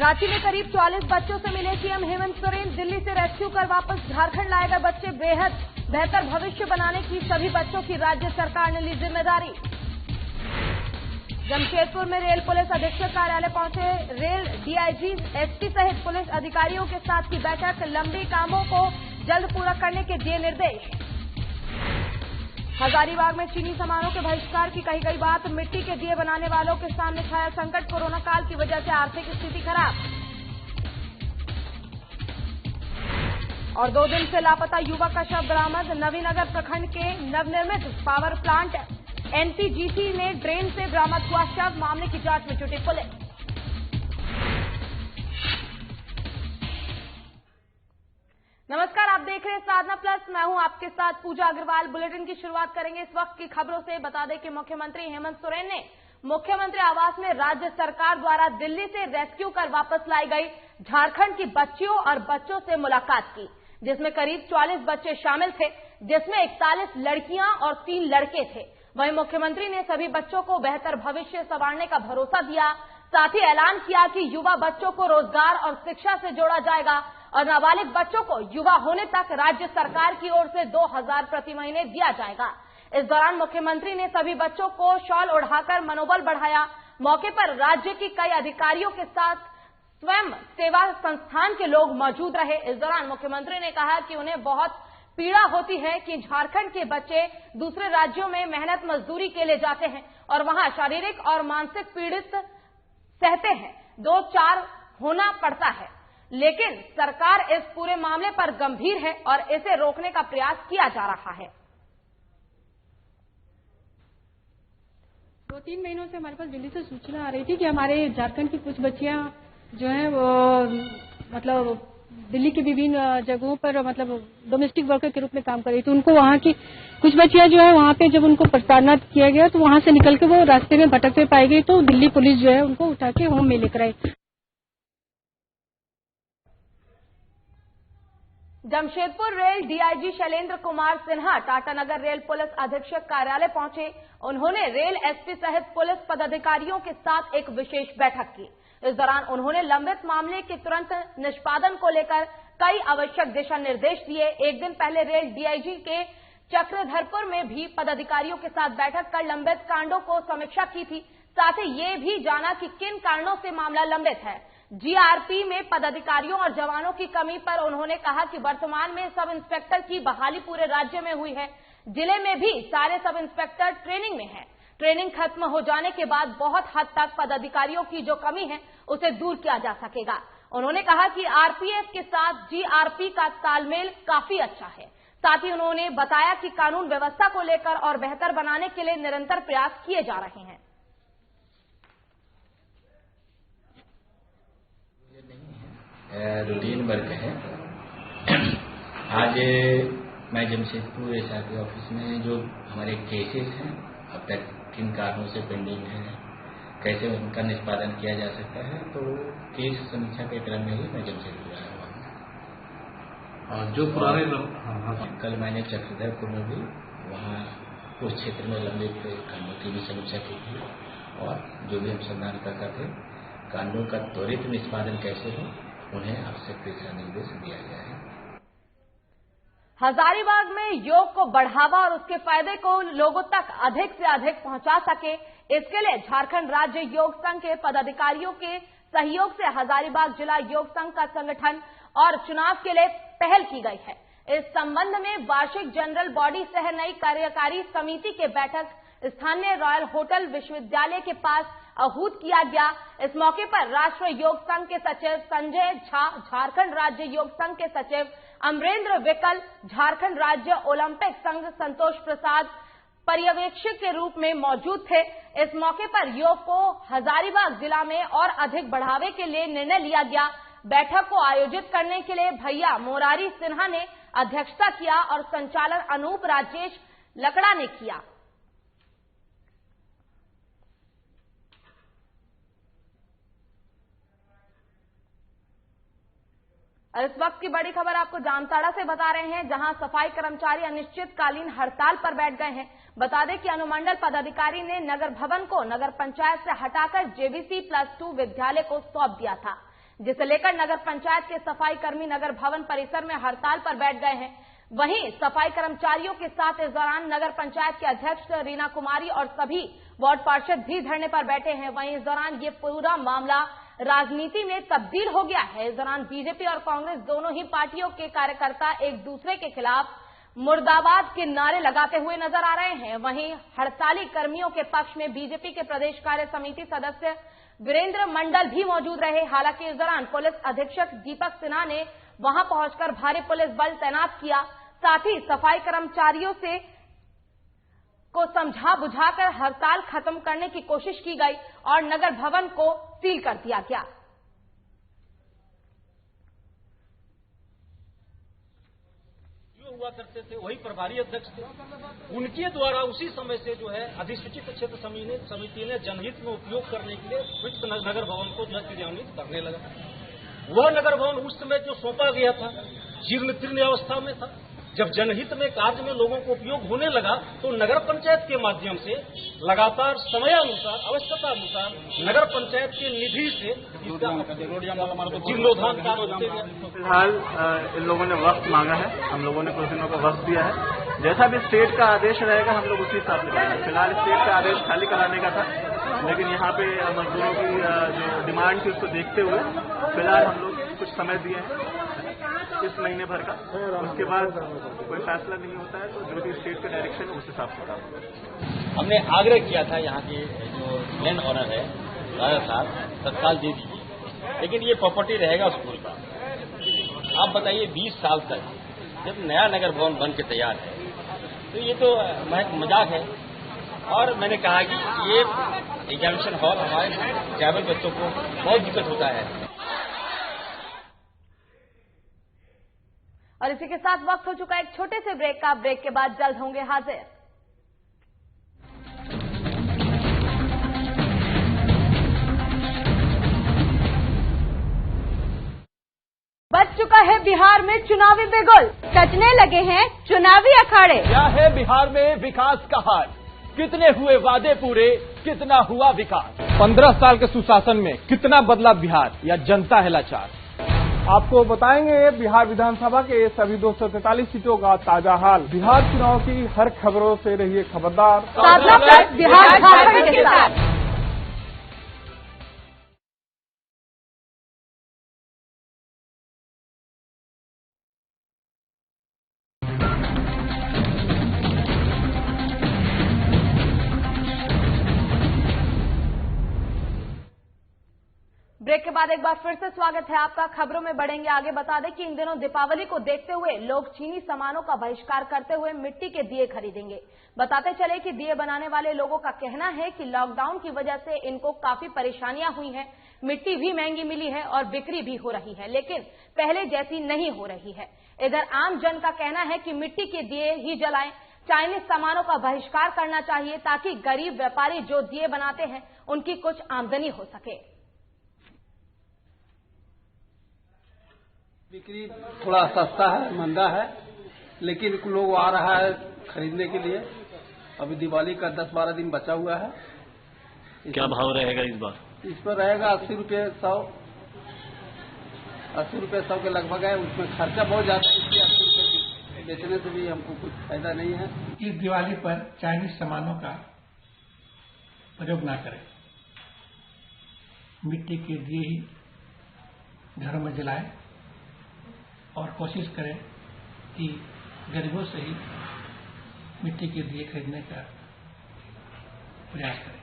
रांची में करीब 44 बच्चों से मिले सीएम हेमंत सोरेन। दिल्ली से रेस्क्यू कर वापस झारखंड लाए गए बच्चे। बेहद बेहतर भविष्य बनाने की सभी बच्चों की राज्य सरकार ने ली जिम्मेदारी। जमशेदपुर में रेल पुलिस अधीक्षक कार्यालय पहुंचे रेल डीआईजी, एसपी सहित पुलिस अधिकारियों के साथ की बैठक। लंबे कामों को जल्द पूरा करने के दिए निर्देश। हजारीबाग में चीनी समारोह के बहिष्कार की कही गई बात। मिट्टी के दिए बनाने वालों के सामने छाया संकट। कोरोना काल की वजह से आर्थिक स्थिति खराब। और 2 दिन से लापता युवक का शव बरामद। नवीनगर प्रखंड के नवनिर्मित पावर प्लांट एनपीजीसी में ड्रेन से बरामद हुआ शव। मामले की जांच में जुटी पुलिस। नमस्कार, आप देख रहे हैं साधना प्लस। मैं हूं आपके साथ पूजा अग्रवाल। बुलेटिन की शुरुआत करेंगे इस वक्त की खबरों से। बता दें कि मुख्यमंत्री हेमंत सोरेन ने मुख्यमंत्री आवास में राज्य सरकार द्वारा दिल्ली से रेस्क्यू कर वापस लाई गई झारखंड की बच्चियों और बच्चों से मुलाकात की, जिसमें करीब 44 बच्चे शामिल थे, जिसमें 41 लड़कियां और 3 लड़के थे। वहीं मुख्यमंत्री ने सभी बच्चों को बेहतर भविष्य संवारने का भरोसा दिया। साथ ही ऐलान किया कि युवा बच्चों को रोजगार और शिक्षा से जोड़ा जाएगा और नाबालिग बच्चों को युवा होने तक राज्य सरकार की ओर से 2000 प्रति महीने दिया जाएगा। इस दौरान मुख्यमंत्री ने सभी बच्चों को शॉल ओढ़ाकर मनोबल बढ़ाया। मौके पर राज्य की कई अधिकारियों के साथ स्वयं सेवा संस्थान के लोग मौजूद रहे। इस दौरान मुख्यमंत्री ने कहा कि उन्हें बहुत पीड़ा होती है कि झारखंड के बच्चे दूसरे राज्यों में मेहनत मजदूरी के लिए जाते हैं और वहां शारीरिक और मानसिक पीड़ित सहते हैं, 2-4 होना पड़ता है। लेकिन सरकार इस पूरे मामले पर गंभीर है और इसे रोकने का प्रयास किया जा रहा है। 2-3 महीनों से हमारे पास दिल्ली से सूचना आ रही थी कि हमारे झारखंड की कुछ बच्चियां जो हैं वो मतलब दिल्ली के विभिन्न जगहों पर मतलब डोमेस्टिक वर्कर के रूप में काम कर रही थी। उनको वहां की कुछ बच्चियां जो है वहां पे जब उनको प्रताड़ना किया गया तो वहां से निकल के वो रास्ते में भटकते पाई गई, तो दिल्ली पुलिस जो है उनको उठा के होम में लेकर आई। Jamshedpur rail DIG Shailendra Kumar Sinha Tatanagar rail police अधीक्षक कार्यालय पहुंचे। उन्होंने रेल एसपी सहित पुलिस पदाधिकारियों के साथ एक विशेष बैठक की। इस दौरान उन्होंने लंबित मामले के तुरंत निष्पादन को लेकर कई आवश्यक दिशा निर्देश दिए। एक दिन पहले रेल डीआईजी के चक्रधरपुर में भी पदाधिकारियों के साथ बैठक कर लंबित कांडों को समीक्षा की थी। साथ ही ये भी जाना कि किन कारणों से मामला लंबित है। जीआरपी में पदाधिकारियों और जवानों की कमी पर उन्होंने कहा कि वर्तमान में सब इंस्पेक्टर की बहाली पूरे राज्य में हुई है। जिले में भी सारे सब इंस्पेक्टर ट्रेनिंग में हैं। ट्रेनिंग खत्म हो जाने के बाद बहुत हद तक पदाधिकारियों की जो कमी है उसे दूर किया जा सकेगा। उन्होंने कहा कि आरपीएफ के साथ जीआरपी का तालमेल काफी अच्छा है। साथ ही उन्होंने बताया कि कानून व्यवस्था को लेकर और बेहतर बनाने के लिए निरंतर प्रयास किए जा रहे हैं। रूटीन वर्क है। आज मैं जमशेदपुर एसआरपी ऑफिस में जो हमारे केसेस हैं अब तक किन कारणों से पेंडिंग है, कैसे उनका निष्पादन किया जा सकता है, तो केस समीक्षा के क्रम में ही मैं जमशेदपुर आया हुआ हूँ। और जो पुराने कल मैंने चक्रधरपुर में भी वहाँ उस क्षेत्र में लंबित कांडों की भी समीक्षा की थी और जो भी अनुसंधान करता थे कांडों का त्वरित निष्पादन कैसे हो उन्हें आवश्यक दिशा निर्देश दिया गया है। हजारीबाग में योग को बढ़ावा और उसके फायदे को लोगों तक अधिक से अधिक पहुंचा सके, इसके लिए झारखंड राज्य योग संघ के पदाधिकारियों के सहयोग से हजारीबाग जिला योग संघ का संगठन और चुनाव के लिए पहल की गई है। इस संबंध में वार्षिक जनरल बॉडी सह नई कार्यकारी समिति के बैठक स्थानीय रॉयल होटल विश्वविद्यालय के पास आहूत किया गया। इस मौके पर राष्ट्रीय योग संघ के सचिव संजय झा, झारखंड राज्य योग संघ के सचिव अमरेंद्र विकल, झारखंड राज्य ओलंपिक संघ संतोष प्रसाद पर्यवेक्षक के रूप में मौजूद थे। इस मौके पर योग को हजारीबाग जिला में और अधिक बढ़ावे के लिए निर्णय लिया गया। बैठक को आयोजित करने के लिए भैया मोरारी सिन्हा ने अध्यक्षता किया और संचालन अनूप राजेश लकड़ा ने किया। और इस वक्त की बड़ी खबर आपको जामताड़ा से बता रहे हैं, जहां सफाई कर्मचारी अनिश्चितकालीन हड़ताल पर बैठ गए हैं। बता दें कि अनुमंडल पदाधिकारी ने नगर भवन को नगर पंचायत से हटाकर जेबीसी+2 विद्यालय को सौंप दिया था। जिसे लेकर नगर पंचायत के सफाई कर्मी नगर भवन परिसर में हड़ताल पर बैठ गए हैं। वहीं सफाई कर्मचारियों के साथ इस दौरान नगर पंचायत के अध्यक्ष रीना कुमारी और सभी वार्ड पार्षद भी धरने पर बैठे हैं। वहीं इस दौरान ये पूरा मामला राजनीति में तब्दील हो गया है। इस दौरान बीजेपी और कांग्रेस दोनों ही पार्टियों के कार्यकर्ता एक दूसरे के खिलाफ मुर्दाबाद के नारे लगाते हुए नजर आ रहे हैं। वहीं हड़ताली कर्मियों के पक्ष में बीजेपी के प्रदेश कार्य समिति सदस्य वीरेंद्र मंडल भी मौजूद रहे। हालांकि इस दौरान पुलिस अधीक्षक दीपक सिन्हा ने वहां पहुंचकर भारी पुलिस बल तैनात किया। साथ ही सफाई कर्मचारियों को समझा बुझाकर हड़ताल खत्म करने की कोशिश की गई और नगर भवन को सील कर दिया गया। जो हुआ करते थे वही प्रभारी अध्यक्ष थे, उनके द्वारा उसी समय से जो है अधिसूचित क्षेत्र समिति ने जनहित में उपयोग करने के लिए नगर भवन को जो है क्रियान्वित करने लगा। वह नगर भवन उस समय जो सौंपा गया था जीर्ण तीर्ण अवस्था में था। जब जनहित में कार्य में लोगों को उपयोग होने लगा तो नगर पंचायत के माध्यम से लगातार समयानुसार आवश्यकता अनुसार नगर पंचायत के निधि से जीर्णोद्धार कार्य होते गए। फिलहाल इन लोगों ने वक्त मांगा है, हम लोगों ने कुछ दिनों का वक्त दिया है। जैसा भी स्टेट का आदेश रहेगा हम लोग उसी हिसाब से करेंगे। फिलहाल स्टेट का आदेश खाली कराने का था, लेकिन यहाँ पे मजदूरों की जो डिमांड थी उसको देखते हुए फिलहाल हम लोग कुछ समय दिए हैं इस महीने भर का। उसके बाद कोई फैसला नहीं होता है तो जो भी स्टेट का डायरेक्शन है उस हिसाब से काम होगा। हमने आग्रह किया था यहाँ के जो लैंड ऑनर है राजा साहब तत्काल दे दीजिए, लेकिन ये प्रॉपर्टी रहेगा स्कूल का। आप बताइए 20 साल तक जब नया नगर भवन बन के तैयार है तो ये तो मजाक है। और मैंने कहा कि ये एग्जामिनेशन हॉल हमारे ट्राइबल बच्चों को बहुत दिक्कत होता है। और इसी के साथ वक्त हो चुका है एक छोटे से ब्रेक का। ब्रेक के बाद जल्द होंगे हाजिर। बज चुका है बिहार में चुनावी बिगुल, कटने लगे हैं चुनावी अखाड़े। क्या है बिहार में विकास का हाल? कितने हुए वादे पूरे, कितना हुआ विकास? 15 साल के सुशासन में कितना बदला बिहार या जनता है लाचार? आपको बताएंगे बिहार विधानसभा के सभी 243 सीटों का ताजा हाल। बिहार चुनाव की हर खबरों से रहिए खबरदार। साधना प्लस बिहार झारखंड के साथ। ब्रेक के बाद एक बार फिर से स्वागत है आपका। खबरों में बढ़ेंगे आगे। बता दें कि इन दिनों दीपावली को देखते हुए लोग चीनी सामानों का बहिष्कार करते हुए मिट्टी के दिए खरीदेंगे। बताते चले कि दिए बनाने वाले लोगों का कहना है कि लॉकडाउन की वजह से इनको काफी परेशानियां हुई हैं, मिट्टी भी महंगी मिली है और बिक्री भी हो रही है, लेकिन पहले जैसी नहीं हो रही है। इधर आम जन का कहना है कि मिट्टी के दिए ही जलाएं, चाइनीज सामानों का बहिष्कार करना चाहिए ताकि गरीब व्यापारी जो दिए बनाते हैं उनकी कुछ आमदनी हो सके। बिक्री थोड़ा सस्ता है, मंदा है, लेकिन लोग आ रहा है खरीदने के लिए। अभी दिवाली का 10-12 दिन बचा हुआ है। क्या भाव रहेगा इस बार? इस पर रहेगा 80 रुपये 100, 80 रुपये 100 के लगभग है। उसमें खर्चा बहुत ज्यादा है, इसलिए 80 रुपये बेचने से भी हमको कुछ फायदा नहीं है। इस दिवाली पर चाइनीज सामानों का प्रयोग न करें, मिट्टी के दिए ही घरों में जलाएं और कोशिश करें कि गरीबों से ही मिट्टी के दिए खरीदने का प्रयास करें।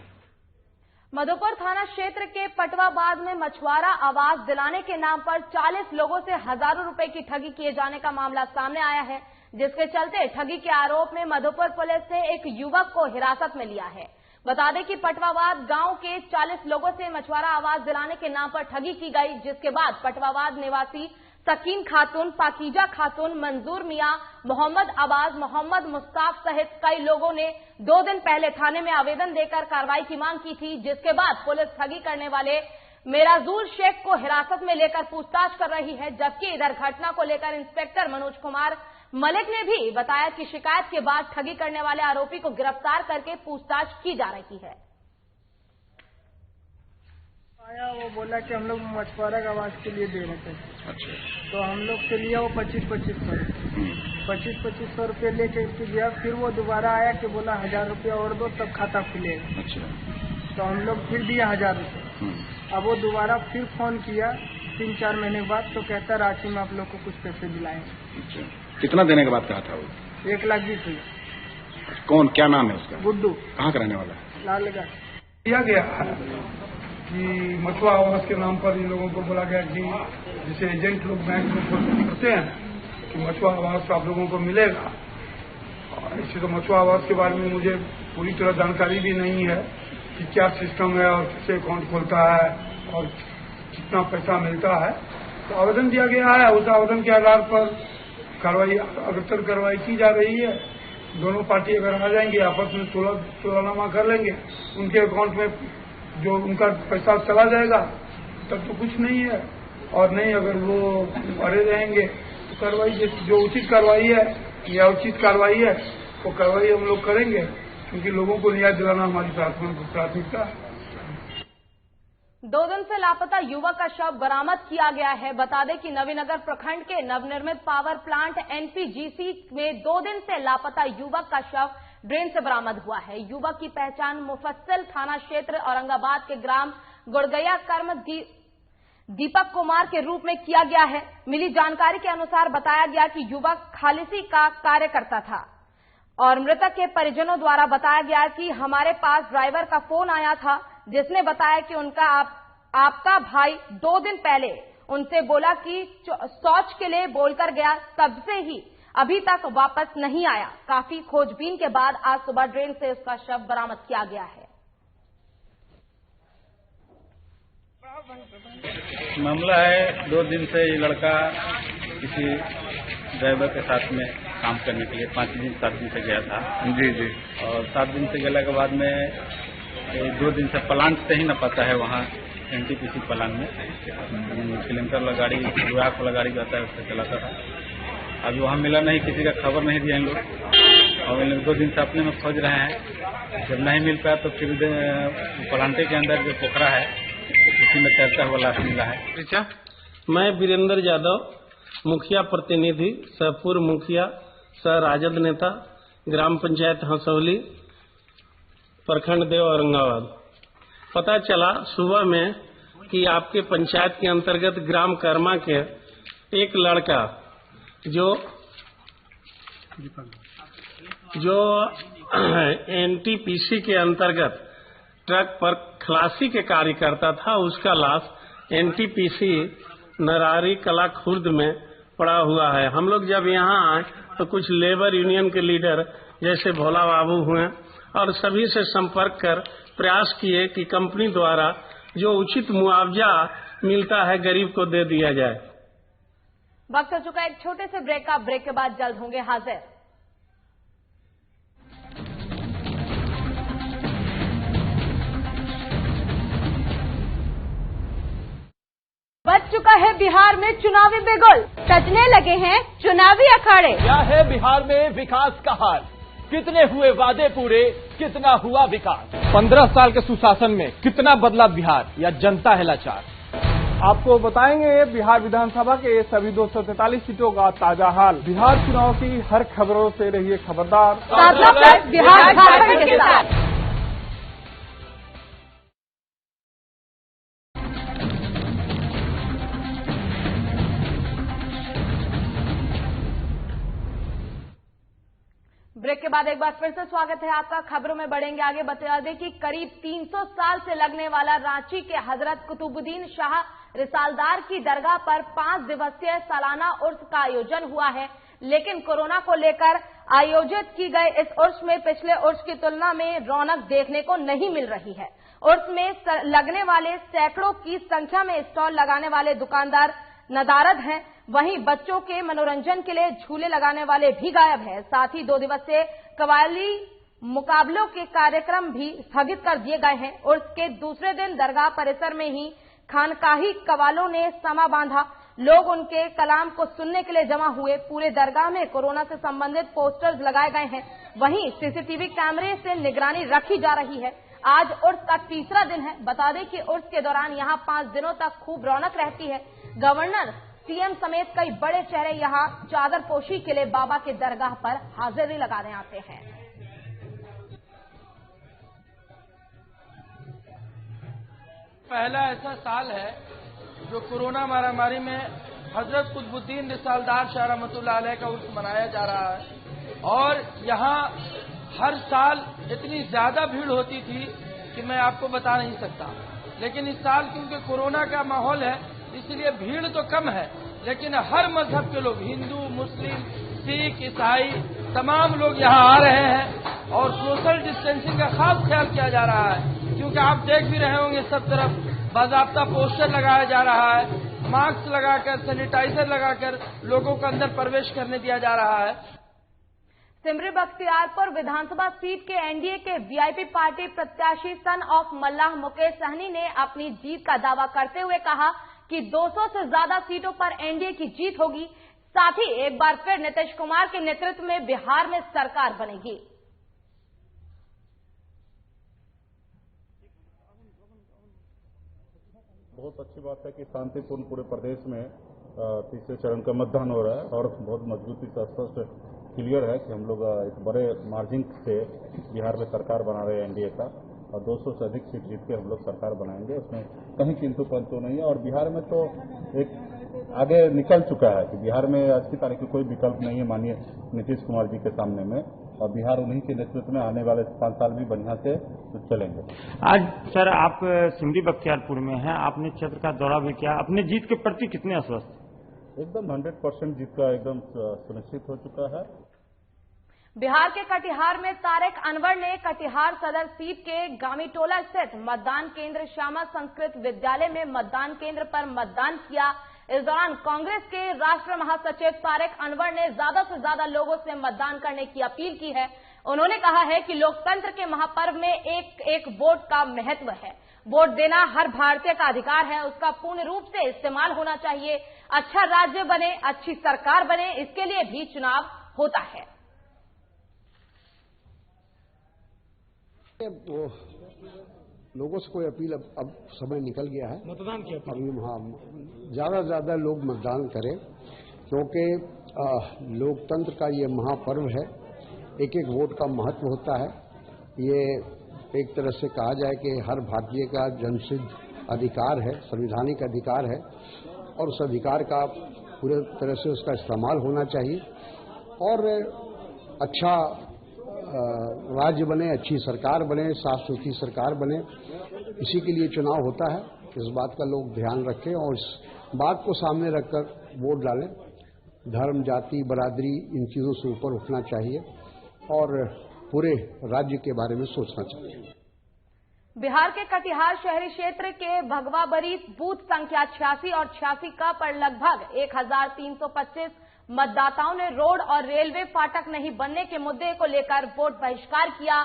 मधुपुर थाना क्षेत्र के पटवाबाद में मछुआरा आवास दिलाने के नाम पर 40 लोगों से हजारों रुपए की ठगी किए जाने का मामला सामने आया है, जिसके चलते ठगी के आरोप में मधुपुर पुलिस ने एक युवक को हिरासत में लिया है। बता दें कि पटवाबाद गांव के 40 लोगों से मछुआरा आवास दिलाने के नाम पर ठगी की गई, जिसके बाद पटवाबाद निवासी सकीन खातून, पाकीजा खातून, मंजूर मियां, मोहम्मद आवाज, मोहम्मद मुस्ताफ सहित कई लोगों ने 2 दिन पहले थाने में आवेदन देकर कार्रवाई की मांग की थी, जिसके बाद पुलिस ठगी करने वाले मेराजुल शेख को हिरासत में लेकर पूछताछ कर रही है। जबकि इधर घटना को लेकर इंस्पेक्टर मनोज कुमार मलिक ने भी बताया कि शिकायत के बाद ठगी करने वाले आरोपी को गिरफ्तार करके पूछताछ की जा रही है। आया, वो बोला कि हम लोग मछुआरा का आवास के लिए दे रहे थे। अच्छा। तो हम लोग से लिया वो 2500 रुपये लेके इसके गया। फिर वो दोबारा आया कि बोला 1000 रुपया और दो तब खाता खुलेगा। अच्छा। तो हम लोग फिर दिया 1000 रुपये। अब वो दोबारा फिर फोन किया 3-4 महीने बाद, तो कहता रांची में आप लोग को कुछ पैसे दिलाएंगे। अच्छा, कितना देने के बाद कहा था वो? 1,20,000। कौन, क्या नाम है उसका? गुड्डू। कहाँ का रहने वाला है? लालगढ़। दिया गया है कि मछुआ आवास के नाम पर इन लोगों को बोला गया कि जैसे एजेंट लोग बैंक में करते हैं कि मछुआ आवास आप लोगों को मिलेगा। ऐसे तो मछुआ आवास के बारे में मुझे पूरी तरह जानकारी भी नहीं है कि क्या सिस्टम है और कैसे अकाउंट खोलता है और कितना पैसा मिलता है। तो आवेदन दिया गया है, उस आवेदन के आधार पर कार्रवाई अग्रतर कार्रवाई की जा रही है। दोनों पार्टी अगर आ जाएंगे आपस में तुलनामा कर लेंगे, उनके अकाउंट में जो उनका पैसा चला जाएगा तब तो कुछ नहीं है, और नहीं अगर वो भरे रहेंगे तो कार्रवाई जो उचित कार्रवाई है या उचित कार्रवाई है वो कार्रवाई हम लोग करेंगे, क्योंकि लोगों को न्याय दिलाना हमारी प्राथमिकता है। 2 दिन से लापता युवक का शव बरामद किया गया है। बता दें कि नवीनगर प्रखंड के नवनिर्मित पावर प्लांट NPGC में 2 दिन से लापता युवक का शव ड्रेन से बरामद हुआ है। युवक की पहचान मुफस्सिल थाना क्षेत्र औरंगाबाद के ग्राम गुड़गया कर्म दीपक कुमार के रूप में किया गया है। मिली जानकारी के अनुसार बताया गया कि युवक खालिसी का कार्य करता था और मृतक के परिजनों द्वारा बताया गया कि हमारे पास ड्राइवर का फोन आया था जिसने बताया कि उनका आपका भाई 2 दिन पहले उनसे बोला कि शौच के लिए बोलकर गया, तब से ही अभी तक वापस नहीं आया। काफी खोजबीन के बाद आज सुबह ड्रेन से उसका शव बरामद किया गया है। मामला है 2 दिन से ये लड़का किसी ड्राइवर के साथ में काम करने के लिए 5 दिन 7 दिन से गया था। जी। और 7 दिन से गया के बाद में 2 दिन से प्लांट से ही न पता है वहाँ NTPC प्लांट में सिलेंडर वाला गाड़ी बुराक वाला गाड़ी जाता है उससे चलाता था। अभी वहाँ मिला नहीं, किसी का खबर नहीं दिया इन लोग, और इन लोग 2 दिन से अपने में खोज रहे हैं। जब नहीं मिल पाया तो फिर प्लांटे के अंदर जो पोखरा है उसी में तैरता हुआ लाश मिला है। मैं वीरेंद्र यादव, मुखिया प्रतिनिधि, सह पूर्व मुखिया, सह राजद नेता, ग्राम पंचायत हंसौली, प्रखंड देव औरंगाबाद। पता चला सुबह में कि आपके पंचायत के अंतर्गत ग्राम कर्मा के एक लड़का जो NTPC के अंतर्गत ट्रक पर खलासी के कार्य करता था, उसका लाश NTPC नरारी कला खुर्द में पड़ा हुआ है। हम लोग जब यहाँ आए तो कुछ लेबर यूनियन के लीडर जैसे भोला बाबू हुए और सभी से संपर्क कर प्रयास किए कि कंपनी द्वारा जो उचित मुआवजा मिलता है गरीब को दे दिया जाए। वक्त हो चुका है एक छोटे से ब्रेक का। ब्रेक के बाद जल्द होंगे हाजिर। बज चुका है बिहार में चुनावी बिगुल, सजने लगे हैं चुनावी अखाड़े। क्या है बिहार में विकास का हाल? कितने हुए वादे पूरे, कितना हुआ विकास? 15 साल के सुशासन में कितना बदला बिहार या जनता है लाचार? आपको बताएंगे बिहार विधानसभा के सभी 243 सीटों का ताजा हाल। बिहार चुनाव की हर खबरों से रहिए खबरदार। साधना प्लस बिहार झारखंड के साथ। ब्रेक के बाद एक बार फिर से स्वागत है आपका। खबरों में बढ़ेंगे आगे। बता दें कि करीब 300 साल से लगने वाला रांची के हजरत कुतुबुद्दीन शाह रिसालदार की दरगाह पर 5 दिवसीय सालाना उर्स का आयोजन हुआ है, लेकिन कोरोना को लेकर आयोजित की गई इस उर्स में पिछले उर्स की तुलना में रौनक देखने को नहीं मिल रही है। उर्स में लगने वाले सैकड़ों की संख्या में स्टॉल लगाने वाले दुकानदार नदारद हैं, वहीं बच्चों के मनोरंजन के लिए झूले लगाने वाले भी गायब हैं। साथ ही 2 दिवसीय कव्वाली मुकाबलों के कार्यक्रम भी स्थगित कर दिए गए हैं। उर्स के दूसरे दिन दरगाह परिसर में ही खानकाही कव्वालों ने समा बांधा। लोग उनके कलाम को सुनने के लिए जमा हुए। पूरे दरगाह में कोरोना से संबंधित पोस्टर्स लगाए गए हैं, वहीं CCTV कैमरे से निगरानी रखी जा रही है। आज उर्स का तीसरा दिन है। बता दें कि उर्स के दौरान यहां 5 दिनों तक खूब रौनक रहती है। गवर्नर, सीएम समेत कई बड़े चेहरे यहां चादर पोशी के लिए बाबा के दरगाह पर हाजिरी लगाने आते हैं। पहला ऐसा साल है जो कोरोना महामारी में हजरत कुतुबुद्दीन रिसालदार शाह रहमतुल्लाह अलैह का उर्स मनाया जा रहा है और यहाँ हर साल इतनी ज्यादा भीड़ होती थी कि मैं आपको बता नहीं सकता। लेकिन इस साल क्योंकि कोरोना का माहौल है इसलिए भीड़ तो कम है, लेकिन हर मजहब के लोग, हिंदू, मुस्लिम, सिख, ईसाई, तमाम लोग यहाँ आ रहे हैं और सोशल डिस्टेंसिंग का खास ख्याल किया जा रहा है। क्योंकि आप देख भी रहे होंगे सब तरफ बाकायदा पोस्टर लगाया जा रहा है, मास्क लगाकर, सैनिटाइजर लगाकर लोगों को अंदर प्रवेश करने दिया जा रहा है। सिमरी बख्तियारपुर विधानसभा सीट के एनडीए के वीआईपी पार्टी प्रत्याशी सन ऑफ मल्लाह मुकेश सहनी ने अपनी जीत का दावा करते हुए कहा कि 200 से ज्यादा सीटों पर एनडीए की जीत होगी। साथ ही एक बार फिर नीतीश कुमार के नेतृत्व में बिहार में सरकार बनेगी। बहुत अच्छी बात है कि शांतिपूर्ण पूरे प्रदेश में तीसरे चरण का मतदान हो रहा है और बहुत मजबूती से स्पष्ट क्लियर है कि हम लोग एक बड़े मार्जिन से बिहार में सरकार बना रहे हैं एनडीए का और 200 से अधिक सीट जीत के हम लोग सरकार बनाएंगे। उसमें कहीं किंतु परंतु नहीं है और बिहार में तो एक आगे निकल चुका है कि बिहार में आज की तारीख में कोई विकल्प नहीं है माननीय नीतीश कुमार जी के सामने में और बिहार उन्हीं के नेतृत्व में आने वाले 5 साल भी बढ़िया से चलेंगे। आज सर आप सिमरी बख्तियारपुर में हैं, आपने क्षेत्र का दौरा भी किया, अपने जीत के प्रति कितने आश्वस्त? एकदम 100% जीत का एकदम सुनिश्चित हो चुका है। बिहार के कटिहार में तारिक अनवर ने कटिहार सदर सीट के गामीटोला स्थित मतदान केंद्र श्यामा संस्कृत विद्यालय में मतदान केंद्र पर मतदान किया। इस दौरान कांग्रेस के राष्ट्रीय महासचिव तारिक अनवर ने ज्यादा से ज्यादा लोगों से मतदान करने की अपील की है। उन्होंने कहा है कि लोकतंत्र के महापर्व में एक वोट का महत्व है। वोट देना हर भारतीय का अधिकार है, उसका पूर्ण रूप से इस्तेमाल होना चाहिए। अच्छा राज्य बने, अच्छी सरकार बने, इसके लिए भी चुनाव होता है। वो लोगों से कोई अपील अब समय निकल गया है मतदान की अभी। हाँ, ज्यादा से ज्यादा लोग मतदान करें क्योंकि लोकतंत्र का ये महापर्व है। एक एक वोट का महत्व होता है। ये एक तरह से कहा जाए कि हर भारतीय का जनसिद्ध अधिकार है, संवैधानिक अधिकार है और उस अधिकार का पूरे तरह से उसका इस्तेमाल होना चाहिए और अच्छा राज्य बने, अच्छी सरकार बने, साफ सुथरी सरकार बने, इसी के लिए चुनाव होता है। इस बात का लोग ध्यान रखें और इस बात को सामने रखकर वोट डालें। धर्म, जाति, बरादरी इन चीजों से ऊपर उठना चाहिए और पूरे राज्य के बारे में सोचना चाहिए। बिहार के कटिहार शहरी क्षेत्र के भगवाबरी बूथ संख्या 86 और 86 का पर लगभग 1325 मतदाताओं ने रोड और रेलवे फाटक नहीं बनने के मुद्दे को लेकर वोट बहिष्कार किया।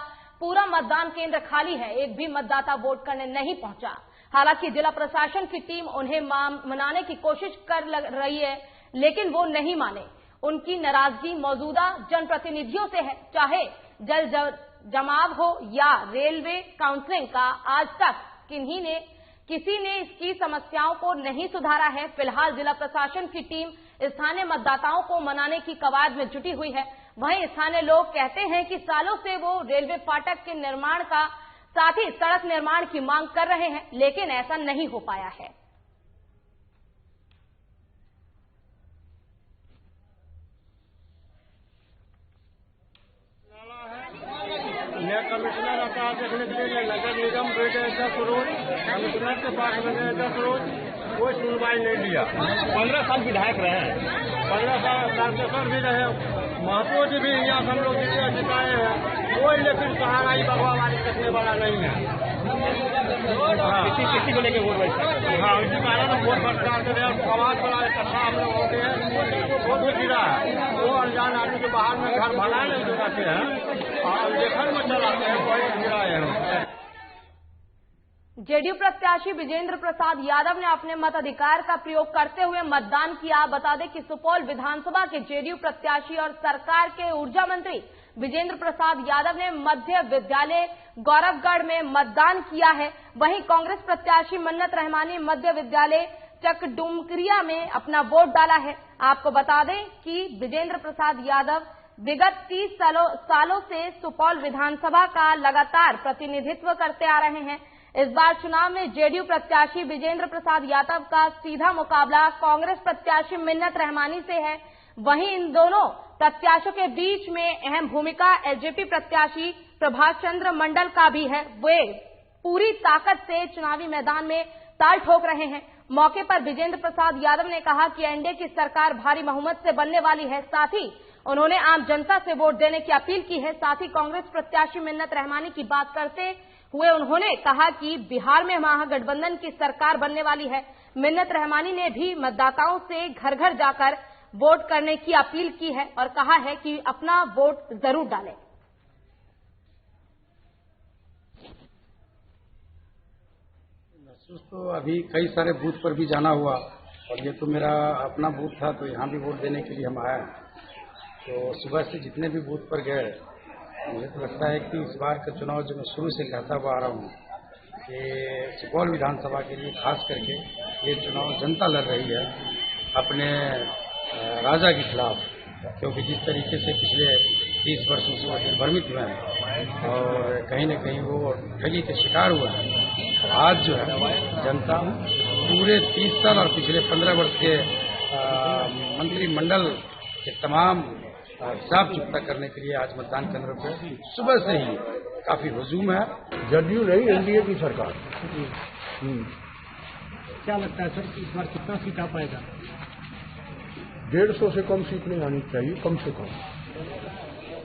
पूरा मतदान केंद्र खाली है, एक भी मतदाता वोट करने नहीं पहुंचा। हालांकि जिला प्रशासन की टीम उन्हें मनाने की कोशिश कर रही है, लेकिन वो नहीं माने। उनकी नाराजगी मौजूदा जनप्रतिनिधियों से है, चाहे जल जमाव हो या रेलवे काउंसलिंग का, आज तक किसी ने इसकी समस्याओं को नहीं सुधारा है। फिलहाल जिला प्रशासन की टीम स्थानीय मतदाताओं को मनाने की कवायद में जुटी हुई है। वहीं स्थानीय लोग कहते हैं कि सालों से वो रेलवे फाटक के निर्माण का साथ ही सड़क निर्माण की मांग कर रहे हैं, लेकिन ऐसा नहीं हो पाया है। नया कमिश्नर आता है देखने के लिए, नगर निगम बैठे 10 रोज, कमिश्नर के पास बैठे 10 रोज, कोई सुनवाई नहीं दिया। 15 साल विधायक रहे, 15 साल सांसद भी रहे, महतो जी भी यहाँ हम लोग जिताए हैं, कोई लेकिन सहारा ही भगवान करने वाला नहीं है। किसी को लेकर वोट बहिष्कार? हाँ, इसी कारण वोट बहिष्कार कर रहे हैं। आवाज बड़ा इकट्ठा हम लोग होते हैं, वो गिरा है। वो अनजान आदमी के बाहर में घर भला नहीं जुटाते हैं और लेखन में चलाते हैं, वही गिरा है। जेडीयू प्रत्याशी विजेंद्र प्रसाद यादव ने अपने मताधिकार का प्रयोग करते हुए मतदान किया। बता दें कि सुपौल विधानसभा के जेडीयू प्रत्याशी और सरकार के ऊर्जा मंत्री विजेंद्र प्रसाद यादव ने मध्य विद्यालय गौरवगढ़ में मतदान किया है। वहीं कांग्रेस प्रत्याशी मन्नत रहमानी मध्य विद्यालय चकडुमकरिया में अपना वोट डाला है। आपको बता दें कि विजेंद्र प्रसाद यादव विगत 30 सालों से सुपौल विधानसभा का लगातार प्रतिनिधित्व करते आ रहे हैं। इस बार चुनाव में जेडीयू प्रत्याशी विजेंद्र प्रसाद यादव का सीधा मुकाबला कांग्रेस प्रत्याशी मन्नत रहमानी से है। वहीं इन दोनों प्रत्याशियों के बीच में अहम भूमिका एलजेपी प्रत्याशी प्रभाष चंद्र मंडल का भी है। वे पूरी ताकत से चुनावी मैदान में ताल ठोक रहे हैं। मौके पर विजेंद्र प्रसाद यादव ने कहा कि एनडीए की सरकार भारी बहुमत से बनने वाली है। साथ ही उन्होंने आम जनता से वोट देने की अपील की है। साथ ही कांग्रेस प्रत्याशी मन्नत रहमानी की बात करते हुए उन्होंने कहा कि बिहार में महागठबंधन की सरकार बनने वाली है। मन्नत रहमानी ने भी मतदाताओं से घर घर जाकर वोट करने की अपील की है और कहा है कि अपना वोट जरूर डालें। महसूस तो अभी कई सारे बूथ पर भी जाना हुआ और ये तो मेरा अपना बूथ था, तो यहाँ भी वोट देने के लिए हम आए। तो सुबह से जितने भी बूथ पर गए, मुझे तो लगता है कि इस बार का चुनाव जो मैं शुरू से कहता हुआ आ रहा हूँ कि सुपौल विधानसभा के लिए खास करके ये चुनाव जनता लड़ रही है अपने राजा के खिलाफ, क्योंकि जिस तरीके से पिछले 30 वर्षों से वो निर्भ्रमित हुए हैं और कहीं न कहीं वो ठगी के शिकार हुए हैं। आज जो है जनता पूरे 30 साल और पिछले 15 वर्ष के मंत्रिमंडल के तमाम हिसाब चुकता करने के लिए आज मतदान केंद्र पर सुबह से ही काफी हुजूम है। जदयू नहीं, एनडीए की सरकार। क्या लगता है सर कि इस बार कितना सीट आ पाएगा? 150 से कम सीट नहीं आनी चाहिए, कम से कम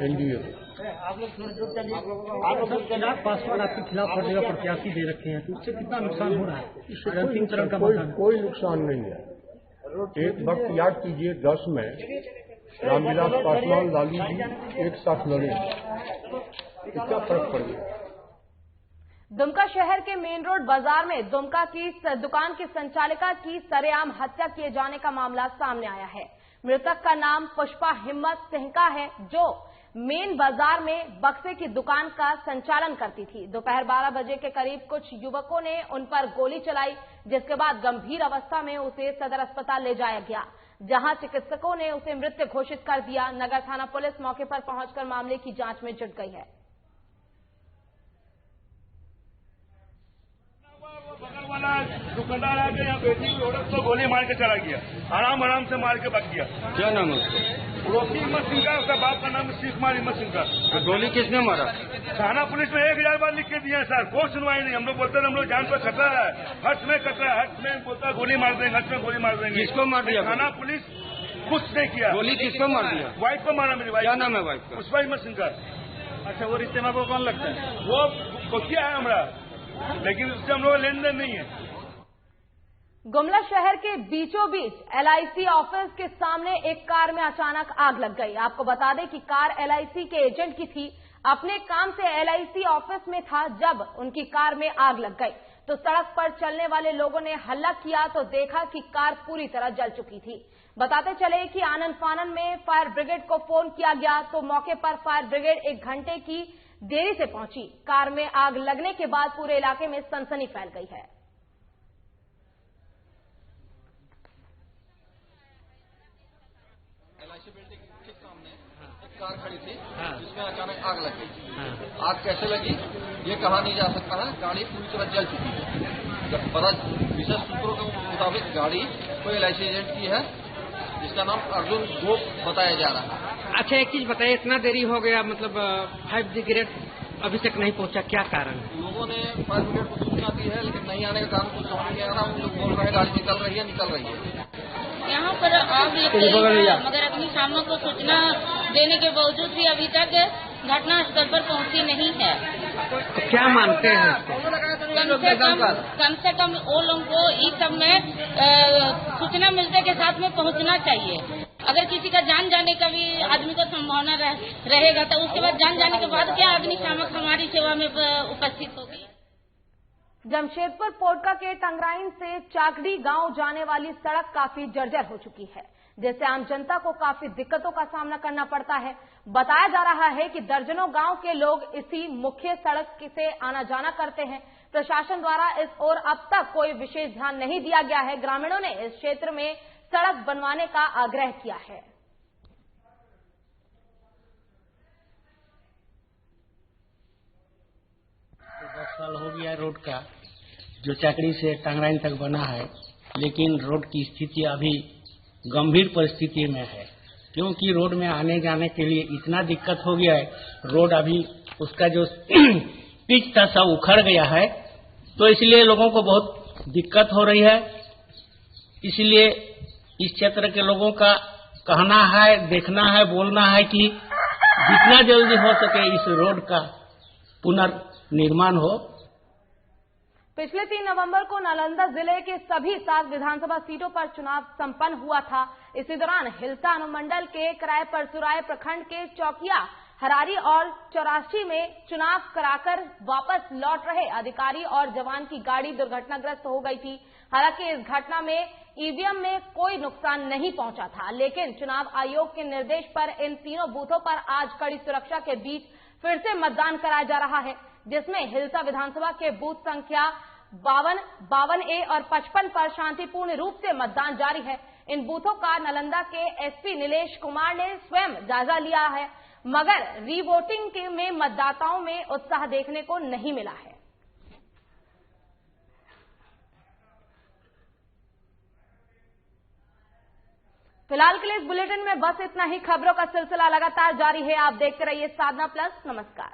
एनडीए को। आप लोग चिराग पासवान आपके खिलाफ हर जगह प्रत्याशी दे रखे हैं, तो उससे कितना नुकसान हो रहा है? इससे कोई नुकसान नहीं है। एक वक्त याद कीजिए 10 में रामविलास पासवान लालू जी एक साथ लड़े, क्या फर्क पड़ गया? दुमका शहर के मेन रोड बाजार में दुमका की दुकान की संचालिका की सरेआम हत्या किए जाने का मामला सामने आया है। मृतक का नाम पुष्पा हिम्मत सिंह का है, जो मेन बाजार में बक्से की दुकान का संचालन करती थी। दोपहर 12 बजे के करीब कुछ युवकों ने उन पर गोली चलाई, जिसके बाद गंभीर अवस्था में उसे सदर अस्पताल ले जाया गया, जहां चिकित्सकों ने उसे मृत घोषित कर दिया। नगर थाना पुलिस मौके पर पहुंचकर मामले की जांच में जुट गई है। बगल वाला दुकानदार आके यहाँ बेटी की औरत को गोली मार के चला गया, आराम से मार के भाग गया। क्या नाम है उसका? रोकी हिम्मत सिंह का, उसका बाप का नाम शिव कुमार हिम्मत सिंह का। गोली किसने मारा? थाना पुलिस में 1000 बार लिख के दिए हैं सर, कोई सुनवाई नहीं। हम लोग बोलते हैं हम लोग जान पर खतरा है, हर्ष में खतरा है, हर्ष में बोलता है गोली मार देंगे, हर्ष में गोली मार देंगे। किसको मार दिया? थाना पुलिस कुछ नहीं किया। गोली किसको मार दिया? वाइफ को मारा, मेरी वाइफ। क्या नाम है वाइफ का? पुष्पा हिम्मत सिंह का। अच्छा, वो रिश्ते में को कौन लगता है? वो कोचिया है हमारा, लेकिन उससे हम लोग लेन देन नहीं है। गुमला शहर के बीचों बीच एलआईसी ऑफिस के सामने एक कार में अचानक आग लग गई। आपको बता दें कि कार एलआईसी के एजेंट की थी, अपने काम से एलआईसी ऑफिस में था। जब उनकी कार में आग लग गई तो सड़क पर चलने वाले लोगों ने हल्ला किया तो देखा कि कार पूरी तरह जल चुकी थी। बताते चले कि आनन फानन में फायर ब्रिगेड को फोन किया गया तो मौके पर फायर ब्रिगेड 1 घंटे की देरी से पहुंची। कार में आग लगने के बाद पूरे इलाके में सनसनी फैल गई है। कार खड़ी थी, जिसमें अचानक आग लग गई। आग कैसे लगी ये कहा नहीं जा सकता है, गाड़ी पूरी तरह जल चुकी है। पता विशेष सूत्रों के मुताबिक गाड़ी कोई एलआईसी एजेंट की है, जिसका नाम अर्जुन गोप बताया जा रहा है। अच्छा, एक चीज बताइए, इतना देरी हो गया, मतलब 5 ब्रिगेड अभी तक नहीं पहुंचा, क्या कारण है? लोगों ने फायर ब्रिगेड को सूचना दी है, लेकिन नहीं आने का कारण कुछ समझ नहीं आ रहा। हम लोग बोल रहे हैं गाड़ी निकल रही है। यहाँ पर आग लग गई है, मगर अग्निशामक को सूचना देने के बावजूद भी अभी तक घटना स्थल पर पहुँची नहीं है। तो क्या मानते हैं? कम से कम वो लोगों को इस सब में सूचना मिलने के साथ में पहुँचना चाहिए। अगर किसी का जान जाने का भी आदमी को संभावना रहेगा तो उसके बाद जान जाने के बाद क्या अग्निशामक हमारी सेवा में उपस्थित होगी। जमशेदपुर पोटका के टंगराइन से चाकड़ी गांव जाने वाली सड़क काफी जर्जर हो चुकी है, जिससे आम जनता को काफी दिक्कतों का सामना करना पड़ता है। बताया जा रहा है कि दर्जनों गांव के लोग इसी मुख्य सड़क से आना जाना करते हैं। प्रशासन द्वारा इस ओर अब तक कोई विशेष ध्यान नहीं दिया गया है। ग्रामीणों ने इस क्षेत्र में सड़क बनवाने का आग्रह किया है। 10 साल हो गया रोड का, जो चकड़ी से टंगराइन तक बना है, लेकिन रोड की स्थिति अभी गंभीर परिस्थिति में है, क्योंकि रोड में आने जाने के लिए इतना दिक्कत हो गया है। रोड अभी उसका जो पिच था सब उखड़ गया है, तो इसलिए लोगों को बहुत दिक्कत हो रही है। इसलिए इस क्षेत्र के लोगों का कहना है, देखना है, बोलना है कि जितना जल्दी हो सके इस रोड का पुनर्निर्माण हो। पिछले 3 नवंबर को नालंदा जिले के सभी 7 विधानसभा सीटों पर चुनाव संपन्न हुआ था। इसी दौरान हिलसा अनुमंडल के कराय परसुराय प्रखंड के चौकिया, हरारी और चौरासी में चुनाव कराकर वापस लौट रहे अधिकारी और जवान की गाड़ी दुर्घटनाग्रस्त हो गई थी। हालांकि इस घटना में ईवीएम में कोई नुकसान नहीं पहुंचा था, लेकिन चुनाव आयोग के निर्देश पर इन तीनों बूथों पर आज कड़ी सुरक्षा के बीच फिर से मतदान कराया जा रहा है, जिसमें हिलसा विधानसभा के बूथ संख्या 52A और 55 पर शांतिपूर्ण रूप से मतदान जारी है। इन बूथों का नालंदा के एसपी नीलेश कुमार ने स्वयं जायजा लिया है, मगर रीवोटिंग में मतदाताओं में उत्साह देखने को नहीं मिला है। फिलहाल के लिए इस बुलेटिन में बस इतना ही। खबरों का सिलसिला लगातार जारी है। आप देखते रहिए साधना प्लस। नमस्कार।